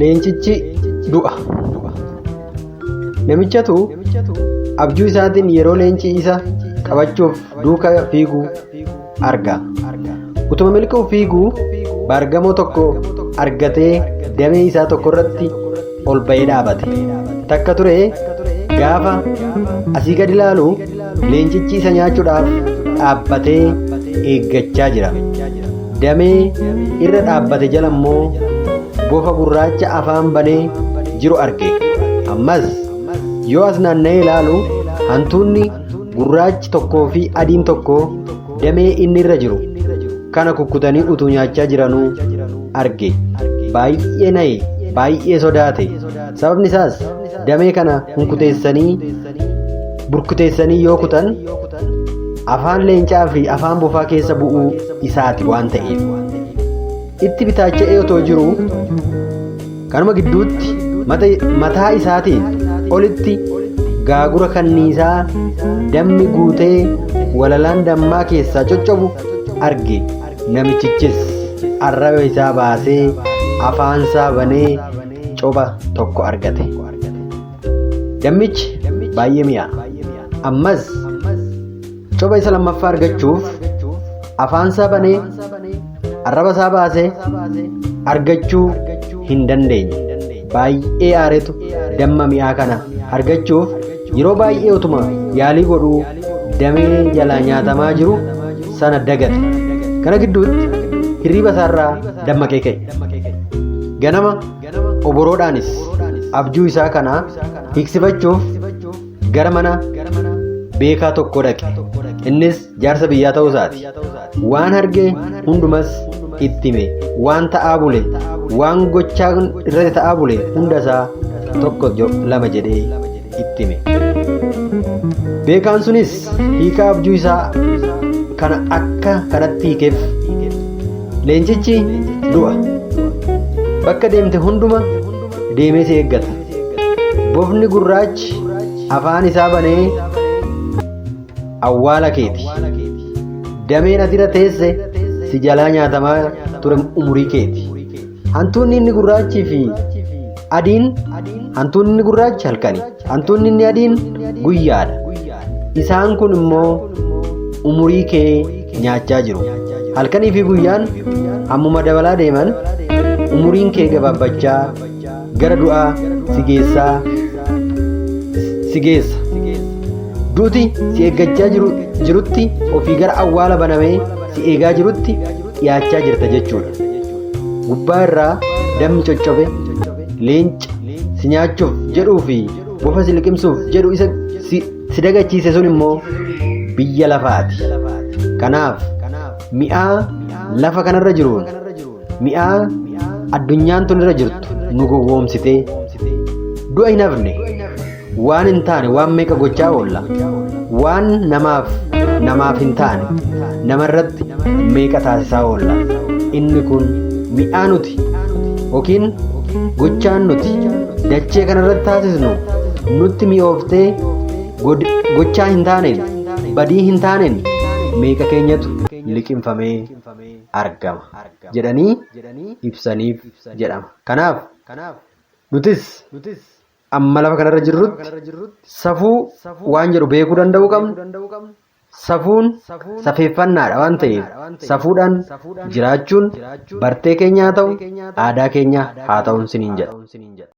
Leencichi du'a. Namichatu abjuu isaatiin yeroo leenci isa qabachuuf duuka fiiguu arga. Utuma milquu fiiguu baargamoo tokko argatee damee isaa tokko irratti ol ba'ee dhaabate. Takka ture gaafa asii gadi ilaalu leencichi isa nyaachuudhaaf dhaabbatee eeggachaa jira. Damee irra dhaabbate jala immoo bofa gurraacha afaan banee jiru arge. Ammas yoo as naanna'ee ilaalu hantuunni gurraachi tokkoo fi adiin tokko damee inni irra jiru kana kukkutanii utuu nyaachaa jiranuu arge. Baay'ee na'e, baay'ee sodaate. Sababni isaas damee kana hunkuteessanii burkuteessanii yoo kutan afaan leencaa fi afaan bofaa keessa bu'uu isaati waan ta'eef. Itti bitaacha'ee otoo jiru kanuma gidduutti mataa isaatiin olitti gaagura kanniisaa dammi guutee walalaan dammaa keessaa coccobu arge. Namichichis arraba isaa baasee afaansaa banee coba tokko argate. Dammichi baay'ee mi'a. Ammas coba isa lammaffaa argachuuf afaansaa banee arraba isaa baasee argachuu hin dandeenye. Baay'ee aaretu damma mi'aa kana argachuuf yeroo baay'ee utuma yaalii godhuu damee jalaa nyaatamaa jiru sana dagate. Kana gidduutti hirriba isaarraa dammaqee ka'e. Ganama oboroodhaanis abjuu isaa kana hiiksifachuuf gara mana beekaa tokko dhaqe. Innis jaarsa biyyaa ta'uu isaati. Waan arge hundumas itti hime. Waan ta'aa bule, waan gochaa irratti ta'aa bule hundasaa tokko lama jedhee itti hime. Beekaan sunis hiikaa abjuu isaa kana akka kanatti hiikeef. Leencichi du'a. Bakka deemte hunduma deemee si eeggata. Bofni gurraachi afaan isaa banee awwaala keeti. Dameen asirra teesse si jalaa nyaatamaa ture umurii keeti. Hantuunni inni gurraachii fi adiin, hantuunni inni gurraachi halkani, hantuunni inni adiin guyyaadha. Isaan kun immoo umurii kee nyaachaa jiru. Halkanii fi guyyaan ammuma dabalaa deeman umuriin kee gabaabbachaa gara du'aa si geessa. Duuti si eeggachaa jirutti ofii gara awwaala banamee si eegaa jirutti dhiyaachaa jirta jechuudha. Gubbaa irraa dammi coccobe leenca si nyaachuuf jedhuu fi bofa si liqimsuuf jedhu isa si dagachiise sun immoo biyya lafaati. Kanaaf mi'aa lafa kanarra jiruun, mi'aa addunyaan tun irra jirtu nu gowwoomsitee du'a hin hafne. Waan hin taane waan meeqa gochaa oolla. Waan namaaf hin taane namarratti meeqa taasisaa oolla. Inni kun mi'aa nuti yookiin gochaan nuti dachee kanarratti taasisnu nutti mi'ooftee gochaa hin taaneen, badii hin taaneen meeqa keenyatu liqimfamee argama jedhanii ibsaniif jedhama. Kanaaf nutis amma lafa kanarra jirrutti safuu waan jedhu beekuu danda'uu qabna. Safuun safeeffannaadha waan ta'eef safuudhaan jiraachuun bartee keenyaa ta'u aadaa keenya haa ta'uun siniin jedha.